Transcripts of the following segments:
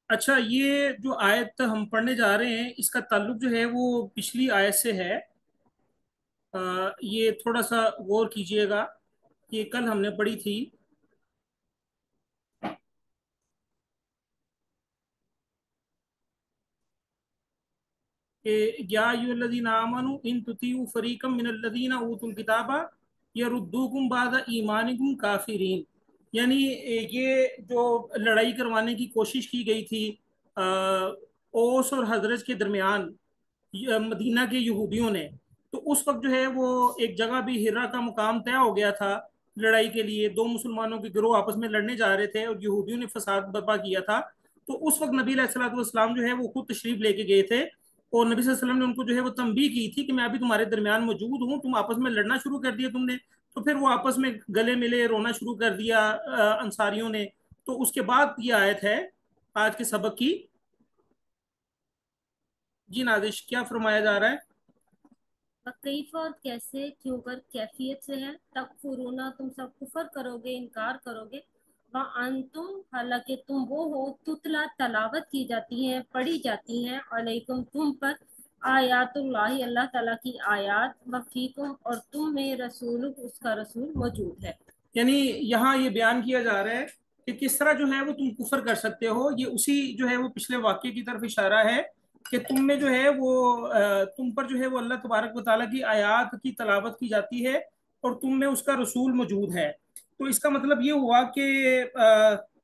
اچھا، یہ جو آیت ہم پڑھنے جا رہے ہیں اس کا تعلق جو ہے وہ پچھلی آیت سے ہے۔ یہ تھوڑا سا غور کیجئے گا، یہ کل ہم نے پڑھی تھی کہ یا ایھا الذین آمنوا ان تطیعوا فریقا من الذین اوتوا الکتاب یردوکم بعد ایمانکم کافرین، یعنی یہ جو لڑائی کروانے کی کوشش کی گئی تھی اوس اور حضرت کے درمیان مدینہ کے یہودیوں نے، تو اس وقت جو ہے وہ ایک جگہ بھی ہرا کا مقام طے ہو گیا تھا لڑائی کے لیے، دو مسلمانوں کے گروہ آپس میں لڑنے جا رہے تھے اور یہودیوں نے فساد برپا کیا تھا۔ تو اس وقت نبی علیہ الصلوۃ والسلام جو ہے وہ خود تشریف لے کے گئے تھے، اور نبی صلی اللہ علیہ وسلم نے ان کو جو ہے وہ تنبیہ کی تھی کہ میں ابھی تمہارے درمیان موجود ہوں، تم آپس میں لڑنا شروع کر دیا تم نے۔ تو پھر وہ آپس میں گلے ملے، رونا شروع کر دیا انصاریوں نے۔ تو اس کے بعد یہ آیت ہے آج کے سبق کی۔ جی نادش، کیا فرمایا جا رہا ہے؟ کیف، اور کیسے، کیوں کر، کیفیت سے ہے۔ تکفرونا، تم سب کفر کرو گے، انکار کرو گے، وانتم، حالانکہ تم وہ ہو، تتلا، تلاوت کی جاتی ہیں، پڑھی جاتی ہیں، علیکم، تم پر، آیات اللہ، اللہ تعالیٰ کی آیات، وفیکم، اور تم میں، رسول، اس کا رسول موجود ہے۔ یعنی یہاں یہ بیان کیا جا رہا ہے کہ کس طرح جو ہے وہ تم کفر کر سکتے ہو، یہ اسی جو ہے وہ پچھلے واقعے کی طرف اشارہ ہے کہ تم میں جو ہے وہ تم پر جو ہے وہ اللہ تبارک و تعالیٰ کی آیات کی تلاوت کی جاتی ہے اور تم میں اس کا رسول موجود ہے۔ تو اس کا مطلب یہ ہوا کہ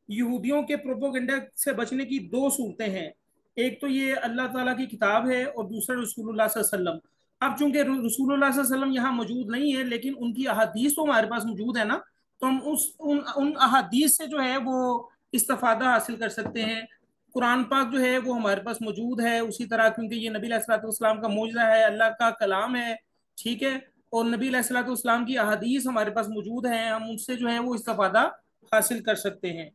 یہودیوں کے پروپوگنڈا سے بچنے کی دو صورتیں ہیں، ایک تو یہ اللہ تعالیٰ کی کتاب ہے اور دوسرا رسول اللہ صلی اللہ علیہ وسلم۔ اب چونکہ رسول اللہ صلی اللہ علیہ وسلم یہاں موجود نہیں ہے لیکن ان کی احادیث تو ہمارے پاس موجود ہے نا، تو ہم ان احادیث سے جو ہے وہ استفادہ حاصل کر سکتے ہیں۔ قرآن پاک جو ہے وہ ہمارے پاس موجود ہے اسی طرح، کیونکہ یہ نبی علیہ الصلوۃ والسلام کا معجزہ ہے، اللہ کا کلام ہے، ٹھیک ہے، اور نبی علیہ الصلوۃ والسلام کی احادیث ہمارے پاس موجود ہیں، ہم ان سے جو ہے وہ استفادہ حاصل کر سکتے ہیں۔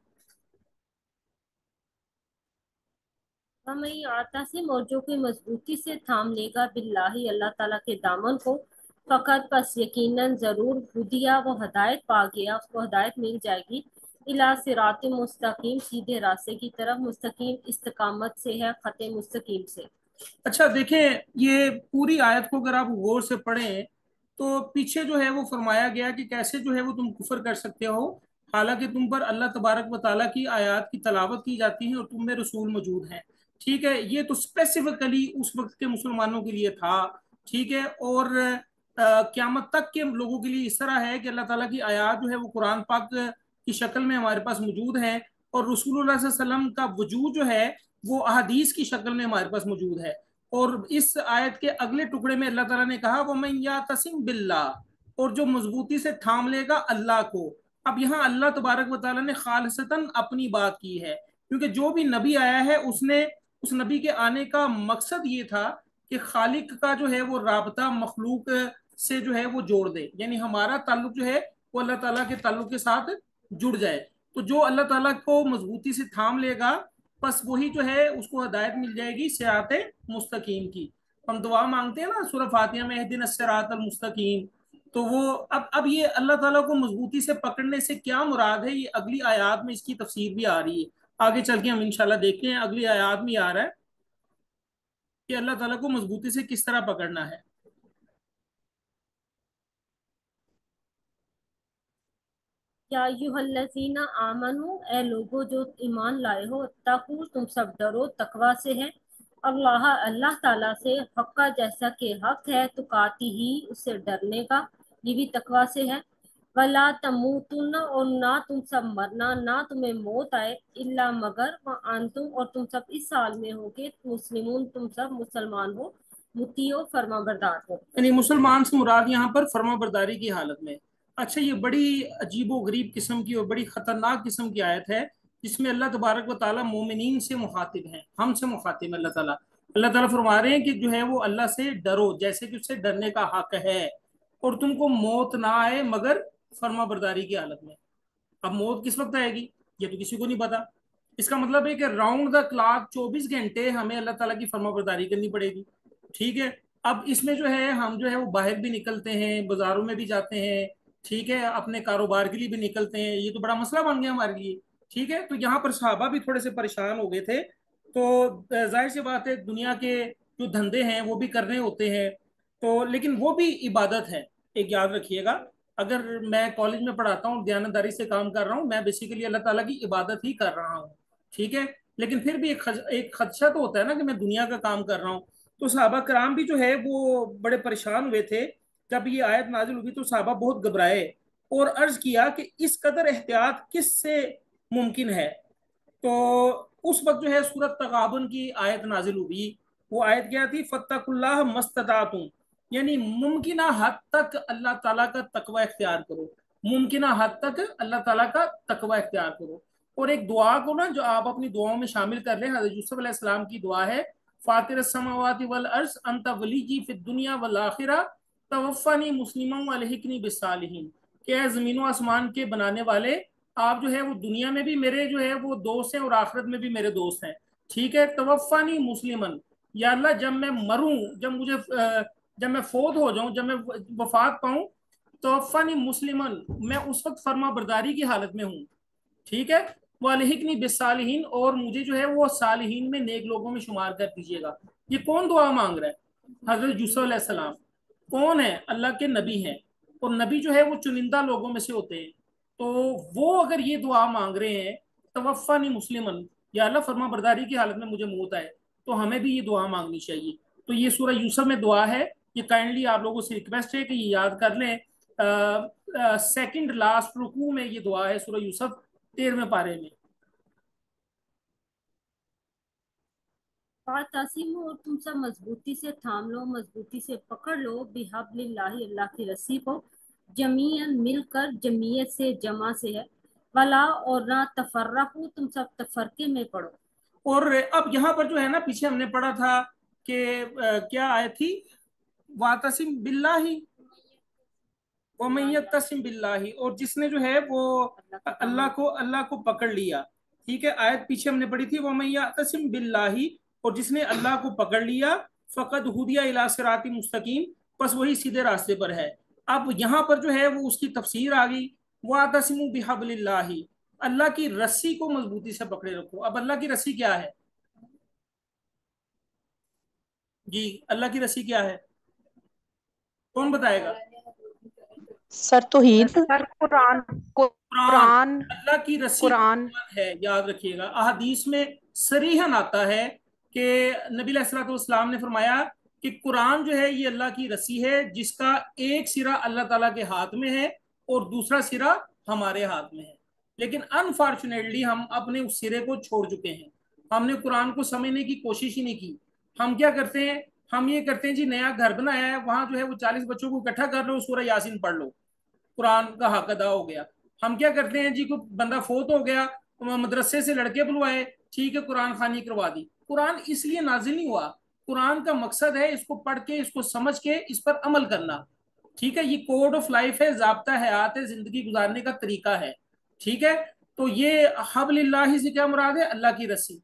وَمَن یعتصم، اور جو کوئی مضبوطی سے تھام لے گا، باللہ، اللہ تعالیٰ کے دامن کو، فقط، پس یقیناً، ضرور، ہدیہ، وہ ہدایت پا گیا، اس کو ہدایت مل جائے گی، الی صراط مستقیم، سیدھے راستے کی طرف، مستقیم استقامت سے ہے، خط مستقیم سے۔ اچھا دیکھیں، یہ پوری آیت کو اگر آپ غور سے پڑھیں تو پیچھے جو ہے وہ فرمایا گیا کہ کیسے جو ہے وہ تم کفر کر سکتے ہو حالانکہ تم پر اللہ تبارک و تعالیٰ کی آیات کی تلاوت کی جاتی ہے اور تم میں رسول موجود ہیں، ٹھیک ہے۔ یہ تو اسپیسیفکلی اس وقت کے مسلمانوں کے لیے تھا، ٹھیک ہے، اور قیامت تک کے لوگوں کے لیے اس طرح ہے کہ اللہ تعالیٰ کی آیات جو ہے وہ قرآن پاک کی شکل میں ہمارے پاس موجود ہیں، اور رسول اللہ صلی اللہ علیہ وسلم کا وجود جو ہے وہ احادیث کی شکل میں ہمارے پاس موجود ہے۔ اور اس آیت کے اگلے ٹکڑے میں اللہ تعالیٰ نے کہا وَمَن یعتصم باللہ، اور جو مضبوطی سے تھام لے گا اللہ کو۔ اب یہاں اللہ تبارک و تعالیٰ نے خالصتاً اپنی بات کی ہے، کیونکہ جو بھی نبی آیا ہے اس نبی کے آنے کا مقصد یہ تھا کہ خالق کا جو ہے وہ رابطہ مخلوق سے جو ہے وہ جوڑ دے، یعنی ہمارا تعلق جو ہے وہ اللہ تعالیٰ کے تعلق کے ساتھ جڑ جائے۔ تو جو اللہ تعالیٰ کو مضبوطی سے تھام لے گا بس وہی جو ہے اس کو ہدایت مل جائے گی صراط مستقیم کی۔ ہم دعا مانگتے ہیں نا سورہ فاتحہ میں اہدنا الصراط المستقیم، تو وہ اب یہ اللہ تعالیٰ کو مضبوطی سے پکڑنے سے کیا مراد ہے، یہ اگلی آیات میں اس کی تفسیر بھی آ رہی ہے، آگے چل کے ہم انشاءاللہ دیکھتے ہیں، اگلی آیات میں آ رہا ہے کہ اللہ تعالیٰ کو مضبوطی سے کس طرح پکڑنا ہے۔ یا ایھا الذین آمنو، اے لوگو جو ایمان لائے ہو، اتقوا، تم سب ڈرو، تقوی سے ہے، اللہ، اللہ تعالیٰ سے، حق، جیسا کہ حق ہے، تقاتی ہی، اس سے ڈرنے کا، یہ بھی تقوی سے ہے، ولا تموتن، اور نہ تم سب مرنا، نہ تمہیں موت آئے، الا مگر، وانتم، اور تم سب اس حال میں ہو کہ مسلمون، تم سب مسلمان ہو، مطیع، فرما بردار ہو۔ یعنی مسلمان سے مراد یہاں پر فرما برداری کی حالت میں۔ اچھا، یہ بڑی عجیب و غریب قسم کی اور بڑی خطرناک قسم کی آیت ہے جس میں اللہ تبارک و تعالیٰ مومنین سے مخاطب ہیں، ہم سے مخاطب ہیں اللہ تعالیٰ۔ اللہ تعالیٰ فرما رہے ہیں کہ جو ہے وہ اللہ سے ڈرو جیسے کہ اس سے ڈرنے کا حق ہے، اور تم کو موت نہ آئے مگر فرما برداری کی حالت میں۔ اب موت کس وقت آئے گی یہ تو کسی کو نہیں پتا، इसका मतलब है कि राउंड द क्लॉक 24 घंटे हमें अल्लाह ताला की फर्मा बरदारी करनी पड़ेगी। ठीक है। अब इसमें जो है हम जो है वो बाहर भी निकलते हैं, बाजारों में भी जाते हैं, ठीक है, अपने कारोबार के लिए भी निकलते हैं, ये तो बड़ा मसला बन गया हमारे लिए। ठीक है, तो यहाँ पर सहाबा भी थोड़े से परेशान हो गए थे। तो जाहिर सी बात है, दुनिया के जो धंधे हैं वो भी करने होते हैं, तो लेकिन वो भी इबादत है। एक याद रखिएगा, अगर मैं कॉलेज में पढ़ाता हूँ, दयानतदारी से काम कर रहा हूँ, मैं बेसिकली अल्लाह ताला की इबादत ही कर रहा हूँ। ठीक है। लेकिन फिर भी एक खदशा तो होता है ना कि मैं दुनिया का काम कर रहा हूँ। तो सहाबा कराम भी जो है वो बड़े परेशान हुए थे। जब ये आयत नाजिल हुई तो सहाबा बहुत घबराए और अर्ज किया कि इस कदर एहतियात किस से मुमकिन है। तो उस वक्त जो है सूरत तगाबुन की आयत नाजिल हुई। वो आयत क्या थी? फत्तकुल्लाह मस्ततातुम, यानी मुमकिन हद तक अल्लाह ताला का तकवा इख्तियार करो। मुमकिन हद तक अल्लाह ताला का तकवा इख्तियार करो। और एक दुआ को ना जो आप अपनी दुआओं में शामिल कर लें, हज़रत यूसुफ अलैहिस्सलाम की दुआ है, फातिर समावाति वल अर्श अंत वलीजी फिद दुनिया वल आखिरा तवफ़्फ़नी मुस्लिमा व अलहिकनी बिस्सालिहीन। कि है जमीन व आसमान के बनाने वाले, आप जो है वो दुनिया में भी मेरे जो है वो दोस्त हैं और आखिरत में भी मेरे दोस्त हैं। ठीक है। तवफ़्फ़नी मुस्लिमन, या अल्लाह जब मैं मरूं, जब मैं फोत हो जाऊं, जब मैं वफात पाऊं, तवफ़्फ़नी मुस्लिमन, मैं उस वक्त फर्मा बरदारी की हालत में हूँ। ठीक है। वालहिकनी बिस्सालिहीन, और मुझे जो है वो सालिहीन में, नेक लोगों में शुमार कर दीजिएगा। ये कौन दुआ मांग रहा है? हजरत यूसुफ अलैहिस्सलाम। कौन है? अल्लाह के नबी हैं, और नबी जो है वो चुनिंदा लोगों में से होते हैं। तो वो अगर ये दुआ मांग रहे हैं, तवफ़्फ़नी मुस्लिमन, या अल्लाह फर्मा बरदारी की हालत में मुझे मौत आए, तो हमें भी ये दुआ मांगनी चाहिए। तो ये सूरह यूसुफ में दुआ है। ये काइंडली आप लोगों से रिक्वेस्ट है कि ये याद कर लें। सेकंड लास्ट रुकू में ये दुआ है सूरह यूसुफ 13वें पारे में। फातसिमु, और तुम सब मजबूती से थाम लो, मजबूती से पकड़ लो, बिहाब्लिल्लाहि, अल्लाह की रस्सी को, जमीयन मिलकर, जमीयत से जमा से है, वला और ना तफर्रकू, तुम सब तफरके में पड़ो। और अब यहाँ पर जो है ना, पीछे हमने पढ़ा था कि क्या आयत थी? वातसिम बिल्लाही वमयतसिम बिल्लाही, और जिसने जो है वो अल्लाह को पकड़ लिया। ठीक है। आयत पीछे हमने पढ़ी थी, वमयतसिम बिल्लाही, और जिसने अल्लाह को पकड़ लिया, फकद हुदिया इला सिराती मुस्तकीम, बस वही सीधे रास्ते पर है। अब यहाँ पर जो है वो उसकी तफसीर आ गई। वातसिमु बिहब्लिल्लाही, अल्लाह की रस्सी को मजबूती से पकड़े रखो। अब अल्लाह की रस्सी क्या है जी? अल्लाह की रस्सी क्या है? कौन बताएगा? सर तौहीद। सर कुरान, कुरान। कुरान। अल्लाह की रस्सी कुरान। कुरान है, याद रखिएगा। अहदीस में सरीहन आता है कि नबी अलैहिस्सलाम ने फरमाया कि कुरान जो है ये अल्लाह की रस्सी है, जिसका एक सिरा अल्लाह ताला के हाथ में है और दूसरा सिरा हमारे हाथ में है। लेकिन अनफॉर्चुनेटली हम अपने उस सिरे को छोड़ चुके हैं। हमने कुरान को समझने की कोशिश ही नहीं की। हम क्या करते हैं? हम ये करते हैं जी, नया घर बनाया है, वहां जो है वो 40 बच्चों को इकट्ठा कर लो, सूरह यासीन पढ़ लो, कुरान का हक अदा हो गया। हम क्या करते हैं जी, को बंदा फोत हो गया, मदरसे से लड़के बुलवाए, ठीक है, कुरान खानी करवा दी। कुरान इसलिए नाजिल नहीं हुआ। कुरान का मकसद है इसको पढ़ के, इसको समझ के, इस पर अमल करना। ठीक है। ये कोड ऑफ लाइफ है, जाब्ता हयात है, जिंदगी गुजारने का तरीका है। ठीक है। तो ये हब्लिल्लाही से क्या मुराद है? अल्लाह की रस्सी।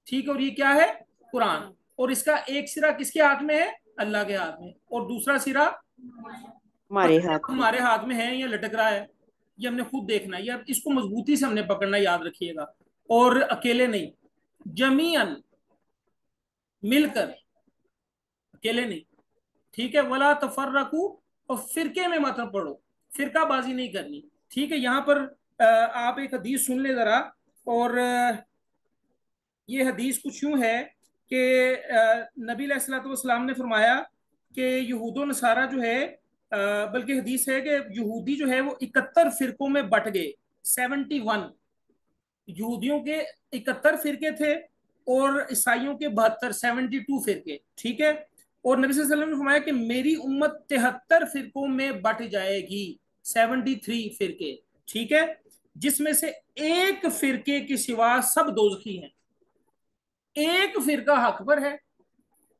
ठीक है। और ये क्या है? कुरान। और इसका एक सिरा किसके हाथ में है? अल्लाह के हाथ में। और दूसरा सिरा हमारे हाथ में। हमारे हाथ में है या लटक रहा है, ये हमने खुद देखना है। ये इसको मजबूती से हमने पकड़ना, याद रखिएगा। और अकेले नहीं, जमीयन, मिलकर, अकेले नहीं। ठीक है। वला तफर्रकू, और फिरके में मत पड़ो, फिरका बाजी नहीं करनी। ठीक है। यहाँ पर आप एक हदीस सुन ले जरा। और ये हदीस कुछ यूं है कि नबी अलैहिस्सलाम ने फरमाया कि यहूद नसारा जो है, बल्कि हदीस है कि यहूदी जो है वो 71 फिरकों में बट गए। 71 यहूदियों के 71 फिरके थे, और ईसाइयों के 72, 72 फिरके। ठीक है। और नबी सल्लल्लाहु अलैहि वसल्लम ने फरमाया कि मेरी उम्मत 73 फिरकों में बट जाएगी, 73 फिरके। ठीक है। जिसमें से एक फिरके के सिवा सब दोजखी हैं। एक फिरका हक पर है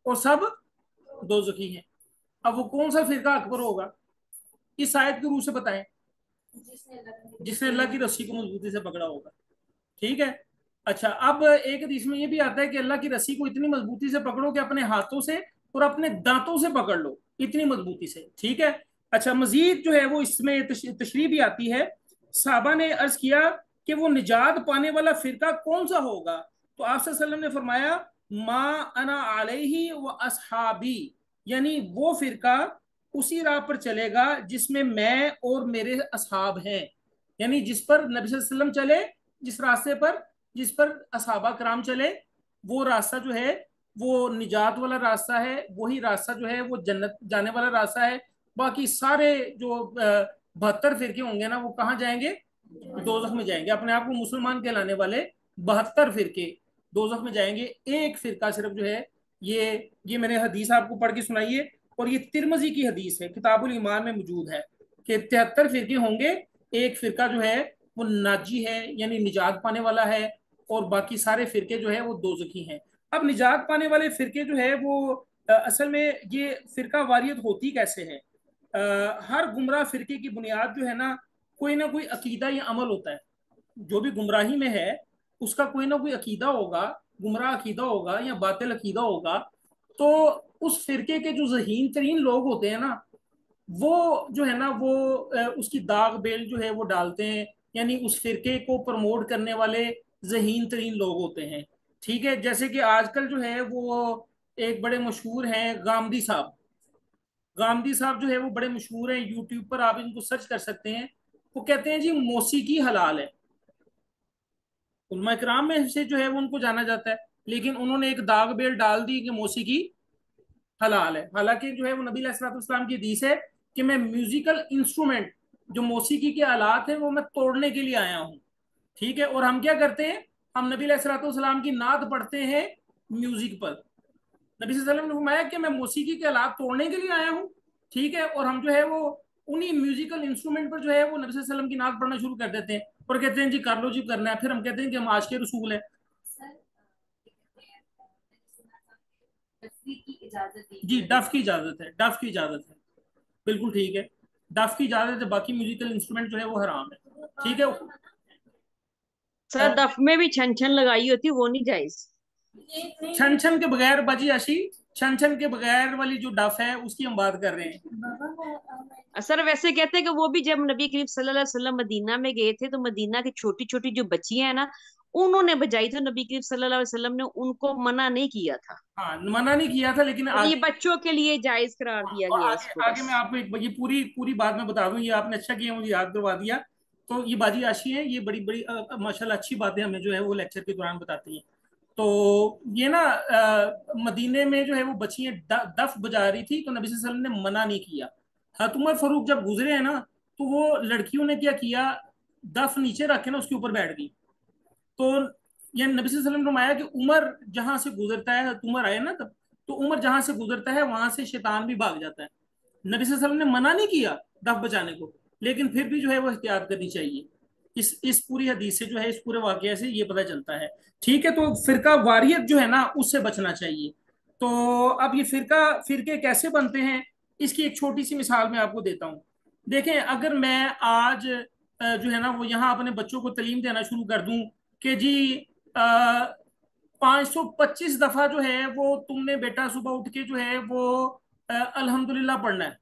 और सब दोजखी हैं। अब वो कौन सा फिरका अकबर होगा? इस आयत के रूह से बताएं। जिसने अल्लाह की रस्सी को मजबूती से पकड़ा होगा। ठीक है। अच्छा, अब एक हदीस में ये भी आता है कि अल्लाह की रस्सी को इतनी मजबूती से पकड़ो कि अपने हाथों से और अपने दांतों से पकड़ लो, इतनी मजबूती से, ठीक है। अच्छा, मजीद जो है वो इसमें तशरीह भी आती है। साहबा ने अर्ज किया कि वो निजात पाने वाला फिरका कौन सा होगा, तो आप सल्लल्लाहु अलैहि वसल्लम ने फरमाया, मा अना अलैहि व असहाबी, यानी वो फिरका उसी राह पर चलेगा जिसमें मैं और मेरे असहाब हैं, यानी जिस पर नबी सल्लल्लाहु अलैहि वसल्लम चले, जिस रास्ते पर, जिस पर असहाबा कराम चले, वो रास्ता जो है वो निजात वाला रास्ता है, वही रास्ता जो है वो जन्नत जाने वाला रास्ता है। बाकी सारे जो 72 फिरके होंगे ना, वो कहाँ जाएंगे? दोजख में जाएंगे। अपने आप को मुसलमान कहलाने वाले 72 फिरके दोजख में जाएंगे। एक फिरका सिर्फ जो है, ये मैंने हदीस आपको पढ़ के सुनाई है, और ये तिरमजी की हदीस है, किताबुल ईमान में मौजूद है कि 73 फिरके होंगे, एक फिरका जो है वो नाजी है, यानी निजात पाने वाला है, और बाकी सारे फिरके जो है वो दोजखी हैं। अब निजात पाने वाले फिरके जो है वो असल में ये फिरका वारियत होती कैसे है? हर गुमराह फिरके की बुनियाद जो है ना कोई अकीदा या अमल होता है। जो भी गुमराही में है उसका कोई ना कोई अकीदा होगा, गुमराह अकीदा होगा या बातिल अकीदा होगा। तो उस फिरके के जो ज़हीन तरीन लोग होते हैं ना, वो जो है ना वो उसकी दाग बेल जो है वो डालते हैं, यानी उस फिरके को प्रमोट करने वाले ज़हीन तरीन लोग होते हैं। ठीक है, जैसे कि आजकल जो है वो एक बड़े मशहूर हैं गामदी साहब। गामदी साहब जो है वो बड़े मशहूर हैं, यूट्यूब पर आप इनको सर्च कर सकते हैं। वो कहते हैं जी मौसीकी हलाल है। उलमा इकराम में से जो है वो उनको जाना जाता है, लेकिन उन्होंने एक दाग बेल डाल दी कि मौसीकी हलाल है। हालांकि जो है वो नबी अलैहिस्सलाम की हदीस है कि मैं म्यूजिकल इंस्ट्रूमेंट, जो मौसीकी के आलात हैं, वो मैं तोड़ने के लिए आया हूँ। ठीक है, और हम क्या करते हैं? हम नबी अलैहिस्सलाम की नात पढ़ते हैं म्यूजिक पर। नबी सल्लल्लाहु अलैहि वसल्लम ने फरमाया कि मैं मौसीकी के आलात तोड़ने के लिए आया हूँ। ठीक है, और हम जो है वो उन्हीं म्यूजिकल इंस्ट्रूमेंट पर जो है वो नबी सल्लल्लाहु अलैहि वसल्लम की नात पढ़ना शुरू कर देते हैं, और कहते हैं जी कर लो जी करना है। फिर हम कहते हैं कि हम आशिक रसूल है। जी, डफ की इजाजत है, डफ की इजाजत है, बिल्कुल ठीक है, डफ की इजाजत है। बाकी म्यूजिकल इंस्ट्रूमेंट जो है वो हराम है। ठीक है। सर दफ में भी छन छन लगाई होती, वो नहीं जायज। छन छन के बगैर बाजी आशी, छन छन के बगैर वाली जो डफ है उसकी हम बात कर रहे हैं। सर वैसे कहते हैं कि वो भी जब नबी करीम सल्लल्लाहु अलैहि वसल्लम मदीना में गए थे तो मदीना की छोटी छोटी जो बच्चियां हैं ना, उन्होंने बजाई, तो नबी करीम सल्लल्लाहु अलैहि वसल्लम ने उनको मना नहीं किया था, हाँ, मना नहीं किया था, लेकिन और ये आगे, बच्चों के लिए जायज करार हाँ, दिया और गया है आगे इसको आगे बस। मैं आपको एक ये पूरी पूरी बात मैं बता दूं, ये आपने अच्छा किया मुझे याद करवा दिया। तो ये बाजी आशी है, ये बड़ी बड़ी माशाल्लाह अच्छी बातें हमें जो है वो लेक्चर के दौरान बताती हैं। तो ये ना मदीने में जो है वो बच्चियां दफ बजा रही थी, तो नबी सल्लल्लाहु अलैहि वसल्लम ने मना नहीं किया। हज़रत उमर फारूक जब गुजरे हैं ना, तो वो लड़कियों ने क्या किया, दफ नीचे रख के ना उसके ऊपर बैठ गई। तो ये नबी सल्लल्लाहु अलैहि वसल्लम ने फरमाया कि उमर जहां से गुजरता है, उमर आए ना तब, तो उमर जहां से गुजरता है वहां से शैतान भी भाग जाता है। नबी सल्लल्लाहु अलैहि वसल्लम ने मना नहीं किया दफ बचाने को, लेकिन फिर भी जो है वो एहतियात करनी चाहिए। इस पूरी हदीस से जो है, इस पूरे वाकये से ये पता चलता है। ठीक है, तो फिरका वारियत जो है ना उससे बचना चाहिए। तो अब ये फिरके कैसे बनते हैं, इसकी एक छोटी सी मिसाल मैं आपको देता हूँ। देखें, अगर मैं आज जो है ना वो यहाँ अपने बच्चों को तालीम देना शुरू कर दूं कि जी 525 दफा जो है वो तुमने बेटा सुबह उठ के जो है वो अल्हम्दुलिल्लाह पढ़ना है,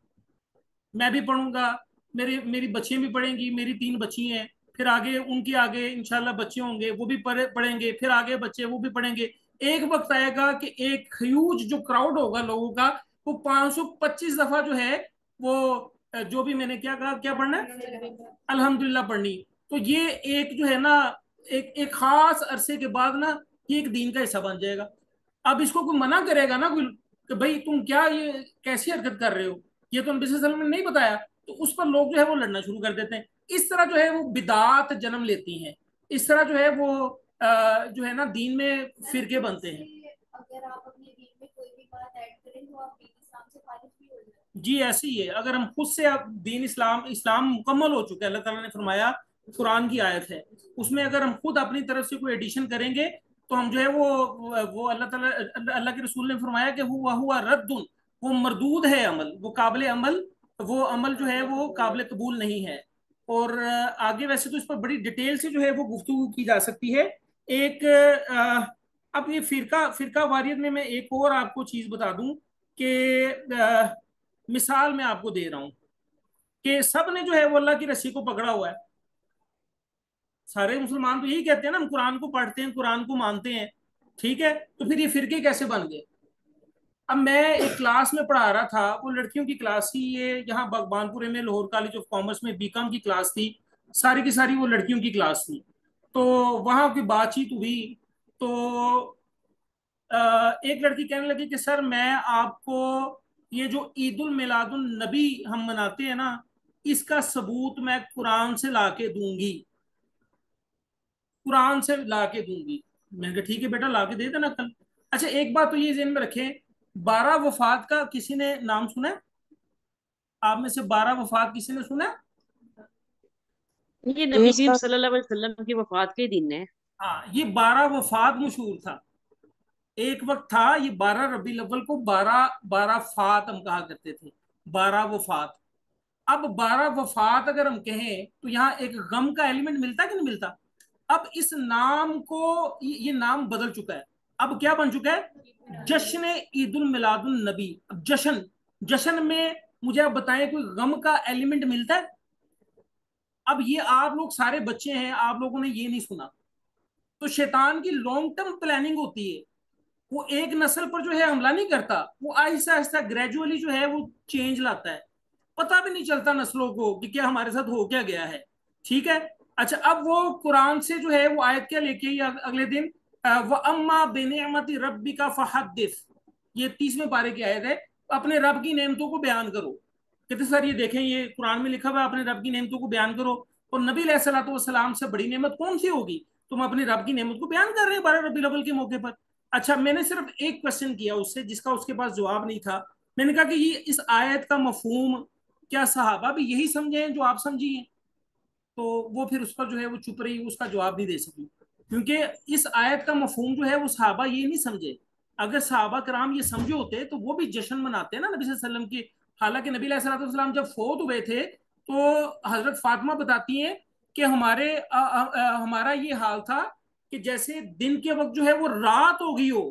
मैं भी पढ़ूंगा, मेरी मेरी बच्चियां भी पढ़ेंगी, मेरी 3 बच्ची हैं, फिर आगे उनके आगे इंशाल्लाह बच्चे होंगे वो भी पढ़ेंगे, फिर आगे बच्चे वो भी पढ़ेंगे। एक वक्त आएगा कि एक ह्यूज जो क्राउड होगा लोगों का, वो 525 दफा जो है वो जो भी मैंने क्या कहा क्या पढ़ना है, अल्हम्दुलिल्लाह पढ़नी। तो ये एक जो है ना, एक एक खास अरसे के बाद ना ये एक दीन का हिस्सा बन जाएगा। अब इसको कोई मना करेगा ना कोई कि भाई तुम क्या ये कैसी हरकत कर रहे हो, ये तो नबी सल्लल्लाहु अलैहि वसल्लम ने नहीं बताया, तो उस पर लोग जो है वो लड़ना शुरू कर देते हैं। इस तरह जो है वो बिदात जन्म लेती हैं। इस तरह जो है वो जो है ना दीन में फिरके बनते हैं। अगर आप अपने दीन में कोई भी बात ऐड करें तो आप दीन इस्लाम से खारिज भी हो जाएंगे। जी ऐसे ही है, अगर हम खुद से अब दीन इस्लाम इस्लाम मुकम्मल हो चुका है, अल्लाह ताला ने फरमाया, कुरान की आयत है, उसमें अगर हम खुद अपनी तरफ से कोई एडिशन करेंगे तो हम जो है वो अल्लाह ताला अल्लाह के रसूल ने फरमाया कि हुआ रद्दुन, वो मरदूद है अमल, वो काबिल अमल, वो अमल जो है वो काबिल कबूल नहीं है। और आगे वैसे तो इस पर बड़ी डिटेल से जो है वो गुफ्तगू की जा सकती है, ایک اب یہ فرقہ واریت میں ایک اور آپ کو چیز بتا دوں کہ مثال میں آپ کو دے رہا ہوں کہ سب نے جو ہے وہ اللہ کی رسی کو پکڑا ہوا ہے. سارے مسلمان تو یہی کہتے ہیں نا، ہم قرآن کو پڑھتے ہیں، قرآن کو مانتے ہیں. ٹھیک ہے، تو پھر یہ فرقے کیسے بن گئے؟ اب میں ایک کلاس میں پڑھا رہا تھا، وہ لڑکیوں کی کلاس تھی، یہ یہاں بغبان پورے میں لاہور کالج آف کامرس میں بی کام کی کلاس تھی، ساری کی ساری وہ لڑکیوں کی کلاس تھی. تو وہاں کی بات چیت ہوئی تو ایک لڑکی کہنے لگی کہ سر میں آپ کو یہ جو عید المیلاد النبی ہم مناتے ہیں نا، اس کا ثبوت میں قرآن سے لا کے دوں گی، قرآن سے لا کے دوں گی. میں نے کہا ٹھیک ہے بیٹا، لا کے دے دینا کل. اچھا ایک بات تو یہ ذہن میں رکھیں، 12 وفات کا کسی نے نام سنا ہے؟ آپ میں سے 12 وفات کسی نے سنا ہے؟ یہ نبی کریم صلی اللہ علیہ وسلم کی وفات کے دن ہے. ہاں، یہ 12 وفات مشہور تھا. ایک وقت تھا یہ 12 ربیع الاول کو 12 فات ہم کہا کرتے تھے، 12 وفات. اب 12 وفات اگر ہم کہیں تو یہاں ایک غم کا ایلیمنٹ ملتا کہ نہیں ملتا؟ اب اس نام کو یہ نام بدل چکا ہے، اب کیا بن چکا ہے؟ جشن عید المیلاد النبی. اب جشن میں مجھے آپ بتائیں کوئی غم کا ایلیمنٹ ملتا ہے؟ اب یہ آپ لوگ سارے بچے ہیں، آپ لوگوں نے یہ نہیں سنا. تو شیطان کی لانگ ٹرم پلاننگ ہوتی ہے، وہ ایک نسل پر جو ہے حملہ نہیں کرتا، وہ آہستہ آہستہ گریجولی جو ہے وہ چینج لاتا ہے. پتہ بھی نہیں چلتا نسلوں کو کہ کیا ہمارے ساتھ ہو کیا گیا ہے. ٹھیک ہے. اچھا اب وہ قرآن سے جو ہے وہ آیت کیا لے کے اگلے دن وَأَمَّا بِنِعْمَةِ رَبِّكَ فَحَدِّثْ، یہ 30ویں پارے کی آیت ہے، اپنے رب کی نعمتوں کو بیان کرو. کہتے سر یہ دیکھیں یہ قرآن میں لکھا ہوا ہے اپنے رب کی نعمتوں کو بیان کرو، اور نبی علیہ الصلوۃ والسلام سے بڑی نعمت کون سی ہوگی؟ تم اپنے رب کی نعمت کو بیان کر رہے ہیں 12 ربیع الاول کے موقع پر. اچھا میں نے صرف ایک کوشچن کیا اس سے جس کا اس کے پاس جواب نہیں تھا. میں نے کہا کہ یہ اس آیت کا مفہوم کیا صحابہ بھی یہی سمجھے ہیں جو آپ سمجھی ہیں؟ تو وہ پھر اس پر جو ہے وہ چپ رہی، اس کا جواب نہیں دے سکی، کیونکہ اس آیت کا مفہوم جو ہے وہ صحابہ یہ نہیں سمجھے. اگر صحابہ کرام یہ سمجھے ہوتے تو وہ بھی جشن مناتے ہیں نا نبی صلی اللہ علیہ وسلم کی. حالانکہ نبی علیہ الصلوۃ والسلام جب فوت ہوئے تھے تو حضرت فاطمہ بتاتی ہیں کہ ہمارا یہ حال تھا کہ جیسے دن کے وقت جو ہے وہ رات ہو گئی ہو.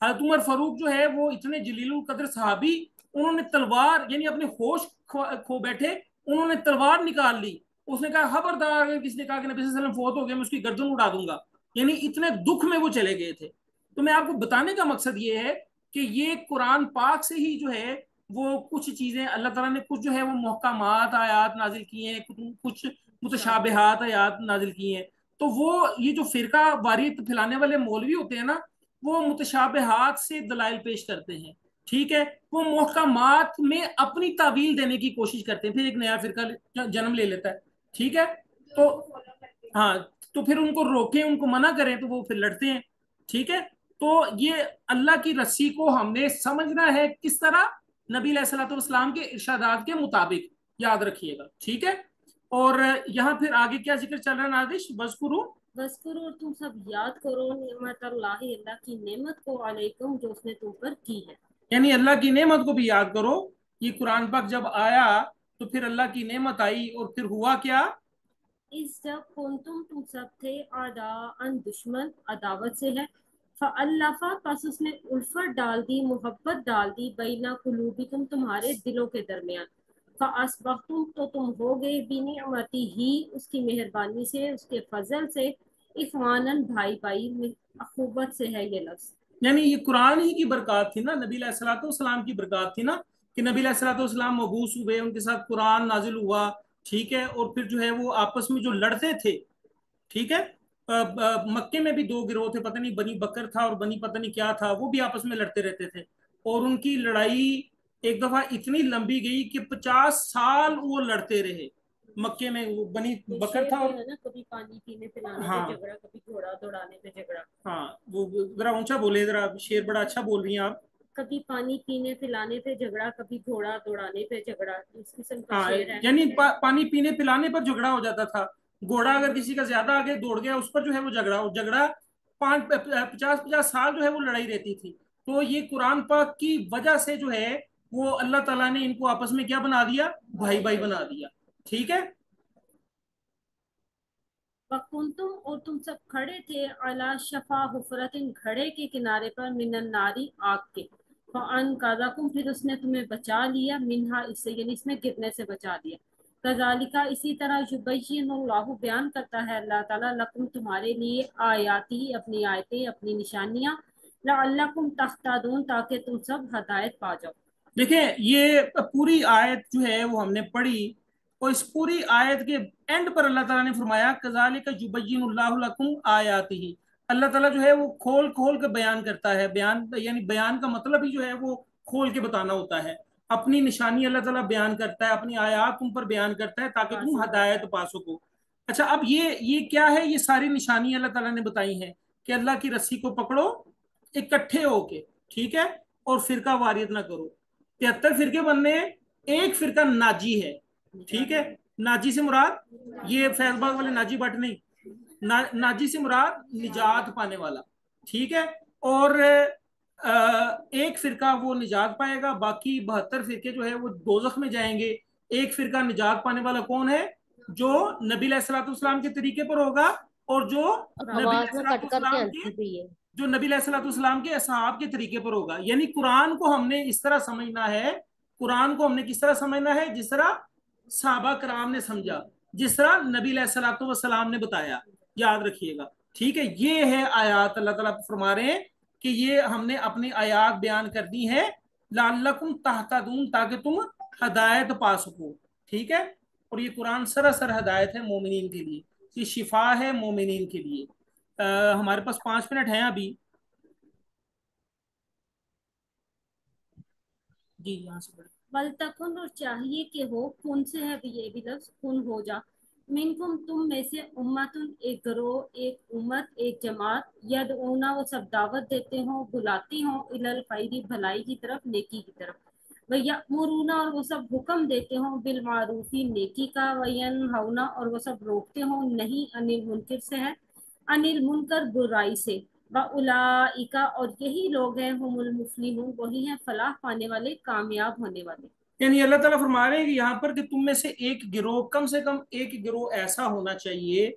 حضرت عمر فاروق جو ہے وہ اتنے جلیل القدر صحابی، انہوں نے تلوار یعنی اپنے ہوش کھو بیٹھے، انہوں نے تلوار نکال لی. اس نے کہا خبردار اگر کسی نے کہا کہ نبی صلی اللہ علیہ وسلم فوت ہو گئے میں اس کی گردن اڑا دوں گا. یعنی اتنے دکھ میں وہ چلے گئے تھے. تو میں آپ کو بتانے کا مقصد یہ ہے کہ یہ قرآن پاک سے ہی جو ہے وہ کچھ چیزیں اللہ تعالیٰ نے کچھ جو ہے وہ محکمات آیات نازل کی ہیں، کچھ متشابہات آیات نازل کی ہیں. تو وہ یہ جو فرقہ واریت پھیلانے والے مولوی ہوتے ہیں نا، وہ متشابہات سے دلائل پیش کرتے ہیں. ٹھیک ہے، وہ محکمات میں اپنی تعویل دینے کی کوشش کرتے ہیں، پھر ایک نیا فرقہ جنم لے لیتا ہے. ٹھیک ہے، تو ہاں تو پھر ان کو روکیں، ان کو منع کریں تو وہ پھر لڑتے ہیں. ٹھیک ہے، تو یہ اللہ کی رسی کو ہم نے سمجھنا ہے کس طرح؟ نبی علیہ الصلوۃ والسلام کے ارشادات کے مطابق، یاد رکھیے گا. ٹھیک ہے، اور یہاں پھر آگے کیا ذکر چل رہا ہے نادش؟ وذکروا، اور تم سب یاد کرو نعمت اللہ کی نعمت کو علیکم جو اس نے تم پر کی ہے. یعنی اللہ کی نعمت کو بھی یاد کرو. یہ قرآن پاک جب آیا تو پھر اللہ کی نعمت آئی اور پھر ہوا کیا؟ اس جب تم سب تھے ان دشمن عداوت سے ہے، فَأَلَّفَ پس اس نے الفت ڈال دی، محبت ڈال دی، بینہ قلوبکم تمہارے دلوں کے درمیان، فَأَصْبَحْتُمْ تو تم ہو گئے بِنِعْمَتِهِ اس کی مہربانی سے، اس کے فضل سے، اخواناً بھائی بھائی میں اخوت سے ہے یہ لفظ. یعنی یہ قرآن ہی کی برکات تھی نا، نبی علیہ الصلوۃ والسلام کی برکات تھی نا، کہ نبی علیہ الصلوۃ والسلام مبعوث ہوئے، ان کے ساتھ قرآن نازل ہوا. ٹھیک ہے، اور پھر جو ہے وہ آپس میں جو لڑتے تھے. ٹھیک ہے، مکے میں بھی 2 گروہ تھے، پتہ نہیں بنی بکر تھا اور بنی پتہ نہیں کیا تھا، وہ بھی آپس میں لڑتے رہتے تھے. اور ان کی لڑائی ایک دفعہ اتنی لمبی گئی کہ 50 سال وہ لڑتے رہے. مکے میں وہ بنی بکر تھا اور کبھی پانی پینے پلانے ہاں پہ جھگڑا، کبھی گھوڑا دوڑانے پہ جھگڑا. ہاں، وہ ذرا اونچا بولے، ذرا شعر بڑا اچھا بول رہی ہیں آپ. کبھی پانی پینے پلانے پہ جھگڑا، کبھی گھوڑا دوڑانے پہ جھگڑا، اس قسم کا ہاں، شعر ہے. یعنی پانی پینے پلانے پر جھگڑا ہو جاتا تھا. گھوڑا اگر کسی کا زیادہ آگے دوڑ گیا اس پر جو ہے وہ جھگڑا 50 سال جو ہے وہ لڑائی رہتی تھی. تو یہ قرآن پاک کی وجہ سے جو ہے وہ اللہ تعالیٰ نے ان کو آپس میں کیا بنا دیا؟ بھائی بھائی بنا دیا. ٹھیک ہے، वकुंतुम और तुम सब खड़े थे अला शफा हुफरतिन घड़े के किनारे पर मिनन नारी आग के फअन काजाकुम फिर उसने तुम्हें बचा लिया मिनहा इससे यानी इसमें गिरने से बचा लिया कजालिका इसी तरह युबय्यिनुल्लाहु बयान करता है अल्लाह ताला लकुम तुम्हारे लिए आयाती अपनी आयतें अपनी निशानियां लअल्लकुम तहतदून ताकि तुम सब हदायत पा जाओ। देखिए ये पूरी आयत जो है वो हमने पढ़ी, और इस पूरी आयत के एंड पर अल्लाह ताला ने फरमाया कज़ालिका युबय्यिनुल्लाहु लकुम आयातिही। अल्लाह ताला जो है वो खोल खोल के बयान करता है। बयान यानी बयान का मतलब ही जो है वो खोल के बताना होता है। अपनी निशानी अल्लाह ताला बयान करता है, अपनी आयात तुम पर बयान करता है ताकि तुम हदायत पा सको। अच्छा, अब ये क्या है? ये सारी निशानी अल्लाह ताला ने बताई हैं कि अल्लाह की रस्सी को पकड़ो इकट्ठे होके, ठीक है, और फिरका वारियत ना करो। 73 फिरके बनने हैं, एक फिरका नाजी है, ठीक है। नाजी से मुराद ये फैजबाग वाले नाजी भट्ट नहीं, नाजी से मुराद निजात पाने वाला, ठीक है। और एक फिरका वो निजात पाएगा, बाकी 72 फिरके जो है वो दोजख में जाएंगे। एक फिरका निजात पाने वाला कौन है? जो नबी अलैहिस्सलाम के तरीके पर होगा, और जो और नबी आवाज में कट करके अलैहिस्सलाम के हंसती पई है। जो नबी अलैहिस्सलाम के असहाब के तरीके पर होगा। यानी कुरान को हमने इस तरह समझना है, कुरान को हमने किस तरह समझना है? जिस तरह सहाबा कराम ने समझा, जिस तरह नबी अलैहिस्सलाम ने बताया, याद रखिएगा, ठीक है। ये है आयात, अल्लाह ताला फरमा रहे हैं कि ये हमने अपनी आयात बयान कर दी है लअल्लकुम तहतदून, ताकि तुम हदायत पा सको, ठीक है। और ये कुरान सरासर हदायत है मोमिनीन के लिए, ये शिफा है मोमिनीन के लिए। हमारे पास 5 मिनट हैं अभी। जी यहाँ से बढ़े। वलतकुन और चाहिए कि हो, कुन से है ये भी लफ्ज, कुन हो जा, मिनकुम तुम में से उम्मतुन एक ग्रोह एक उम्मत एक जमात यदऊना वो सब दावत देते हो बुलाती हो इलल खैरी भलाई की तरफ नेकी की तरफ वयअमुरूना और वो सब हुक्म देते हो बिल मारूफी नेकी का वयनहौना और वो सब रोकते हो नहीं अनिल मुनकर से है अनिल मुनकर बुराई से व उलाइका और यही लोग हैं हुमुल मुफलिहून वही हैं फलाह पाने वाले कामयाब होने वाले। यानी अल्लाह ताला फरमा रहे हैं कि यहाँ पर कि तुम में से एक गिरोह, कम से कम एक गिरोह ऐसा होना चाहिए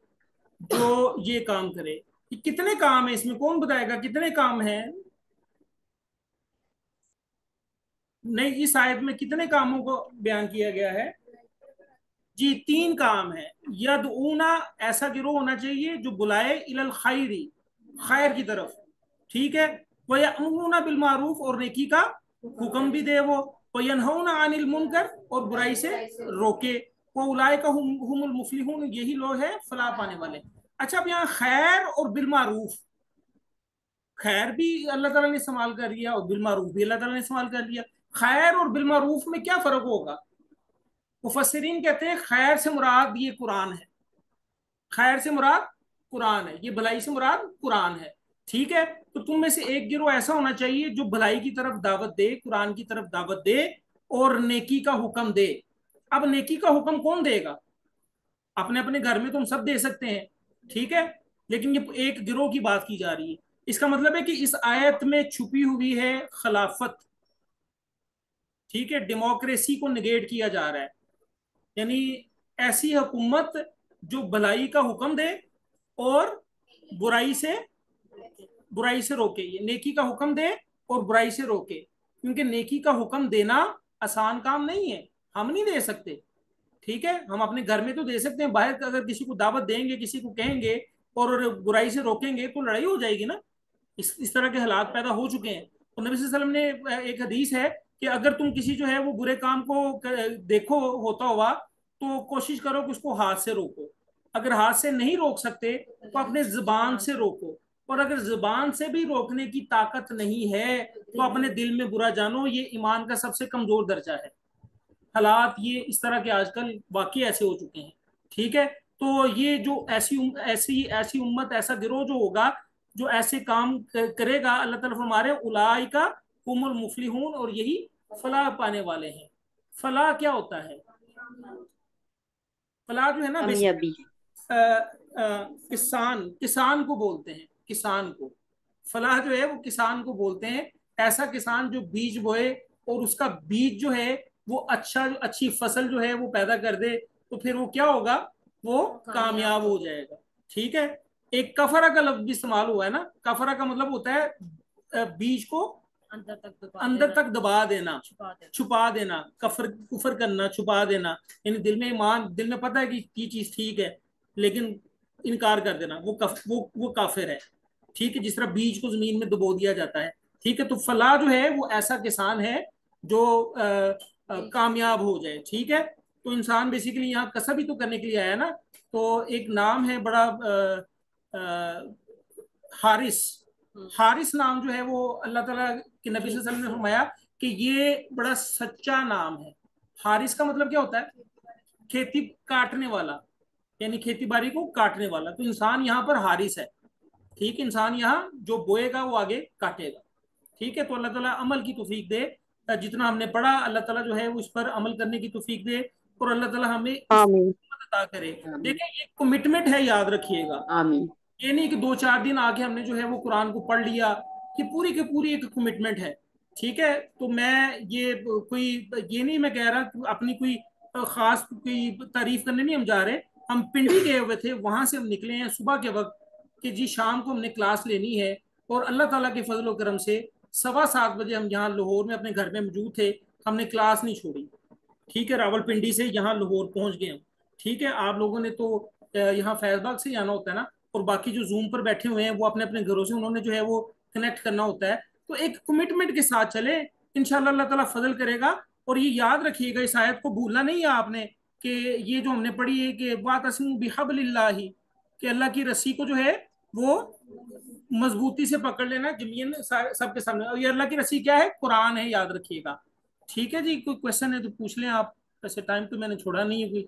जो ये काम करे। ये कितने काम है इसमें? कौन बताएगा कितने काम हैं? नहीं, इस आयत में कितने कामों को बयान किया गया है? जी 3 काम है। यदऊना, ऐसा गिरोह होना चाहिए जो बुलाए इलल खैरी, खैर की तरफ, ठीक है। वह यअमुरूना बिल मारूफ, और नेकी का हुक्म भी दे वो। वह यनहौना अनिल मुनकर, और बुराई से रोके। वो उलाइका हुमुल मुफलिहून, यही लोग हैं फलाह पाने वाले। अच्छा, अब यहाँ खैर और बिल मारूफ, खैर भी अल्लाह ताला ने इस्तेमाल कर लिया और बिल मारूफ भी अल्लाह ताला ने इस्तेमाल कर लिया। खैर और बिल मारूफ में क्या फर्क होगा? मुफस्सिरीन कहते हैं खैर से मुराद ये कुरान है, खैर से मुराद कुरान है, ये भलाई से मुराद कुरान है, ठीक है। तो तुम में से एक गिरोह ऐसा होना चाहिए जो भलाई की तरफ दावत दे, कुरान की तरफ दावत दे, और नेकी का हुक्म दे। अब नेकी का हुक्म कौन देगा? अपने अपने घर में तुम सब दे सकते हैं, ठीक है, लेकिन ये एक गिरोह की बात की जा रही है। इसका मतलब है कि इस आयत में छुपी हुई है खिलाफत, ठीक है, डेमोक्रेसी को निगेट किया जा रहा है। यानी ऐसी हुकूमत जो भलाई का हुक्म दे और बुराई से बुराई से रोके, ये नेकी का हुक्म दे और बुराई से रोके। क्योंकि नेकी का हुक्म देना आसान काम नहीं है, हम नहीं दे सकते, ठीक है। हम अपने घर में तो दे सकते हैं, बाहर अगर किसी को दावत देंगे, किसी को कहेंगे और बुराई से रोकेंगे तो लड़ाई हो जाएगी ना। इस तरह के हालात पैदा हो चुके हैं। तो नबी सल्लल्लाहु अलैहि वसल्लम ने, एक हदीस है कि अगर तुम किसी जो है वो बुरे काम को देखो होता हुआ, तो कोशिश करो कि उसको हाथ से रोको। अगर हाथ से नहीं रोक सकते तो अपने जुबान से रोको, और अगर जुबान से भी रोकने की ताकत नहीं है तो अपने दिल में बुरा जानो। ये ईमान का सबसे कमजोर दर्जा है। हालात ये इस तरह के आजकल वाकई ऐसे हो चुके हैं, ठीक है। तो ये जो ऐसी ऐसी उम्मत, ऐसा गिरोह जो होगा जो ऐसे काम करेगा, अल्लाह ताला फरमा रहे उलाइका हुमुल मुफलिहून, और यही फलाह पाने वाले हैं। फलाह क्या होता है? फलाह जो है ना, कामयाबी। किसान, किसान को बोलते हैं, किसान को फलाह जो है वो किसान को बोलते हैं। ऐसा किसान जो बीज बोए और उसका बीज जो है वो अच्छी फसल जो है वो पैदा कर दे, तो फिर वो क्या होगा? वो कामयाब हो जाएगा। ٹھیک ہے. ایک کفرا کا لفظ بھی استعمال ہوا ہے نا. کفرا کا مطلب ہوتا ہے بیج کو اندر تک دبا دینا, چھپا دینا. کفر کرنا, چھپا دینا, یعنی دل میں ایمان, دل میں پتہ ہے کہ یہ چیز ٹھیک ہے لیکن انکار کر دینا, وہ کافر ہے. ٹھیک ہے, جس طرح بیج کو زمین میں دبو دیا جاتا ہے. ٹھیک ہے, تو فلاح جو ہے وہ ایسا کسان ہے جو کامیاب ہو جائے. ٹھیک ہے, تو انسان بیسیکلی یہاں کسب ہی تو کرنے کے لیے آیا نا. تو ایک نام ہے بڑا حارث. حارث نام جو ہے وہ اللہ تعالیٰ کے نبی صلی اللہ علیہ وسلم نے فرمایا کہ یہ بڑا سچا نام ہے. حارث کا مطلب کیا ہوتا ہے؟ کھیتی کاٹنے والا, یعنی کھیتی باڑی کو کاٹنے والا. تو انسان یہاں پر حارث ہے. ٹھیک, انسان یہاں جو بوئے گا وہ آگے کاٹے گا. ٹھیک ہے, تو اللہ تعالیٰ عمل کی توفیق دے. جتنا ہم نے پڑھا اللہ تعالیٰ جو ہے وہ اس پر عمل کرنے کی توفیق دے, اور اللہ تعالیٰ ہمیں اس آمین. عطا کرے. دیکھیں یہ کمٹمنٹ ہے, یاد رکھیے گا. آمین. یہ نہیں کہ 2-4 دن آگے ہم نے جو ہے وہ قرآن کو پڑھ لیا, کہ پوری کی پوری ایک کمٹمنٹ ہے. ٹھیک ہے, تو میں یہ نہیں میں کہہ رہا اپنی کوئی خاص کوئی تعریف کرنے نہیں ہم جا رہے. ہم پنڈی گئے ہوئے تھے, وہاں سے ہم نکلے ہیں صبح کے وقت کہ جی شام کو ہم نے کلاس لینی ہے, اور اللہ تعالیٰ کے فضل و کرم سے 7:15 ہم یہاں لاہور میں اپنے گھر میں موجود تھے. ہم نے کلاس نہیں چھوڑی. ٹھیک ہے, راول پنڈی سے یہاں لاہور پہنچ گئے ہم. ٹھیک ہے, آپ لوگوں نے تو یہاں فیض باغ سے آنا ہوتا ہے نا, اور باقی جو زوم پر بیٹھے ہوئے ہیں وہ اپنے اپنے گھروں سے انہوں نے جو ہے وہ کنیکٹ کرنا ہوتا ہے. تو ایک کمٹمنٹ کے ساتھ چلے, انشاءاللہ اللہ تعالیٰ فضل کرے گا. اور یہ یاد رکھیے گا, اس آیت کو بھولنا نہیں ہے آپ نے, کہ یہ جو ہم نے پڑھی ہے کہ واعتصموا بحبل اللہ, کہ اللہ کی رسی کو جو ہے وہ مضبوطی سے پکڑ لینا جمین سب کے سامنے. اور یہ اللہ کی رسی کیا ہے؟ قرآن ہے, یاد رکھیے گا. ٹھیک ہے جی, کوئی کوشچن ہے تو پوچھ لیں آپ. ویسے ٹائم تو میں نے چھوڑا نہیں ہے کوئی.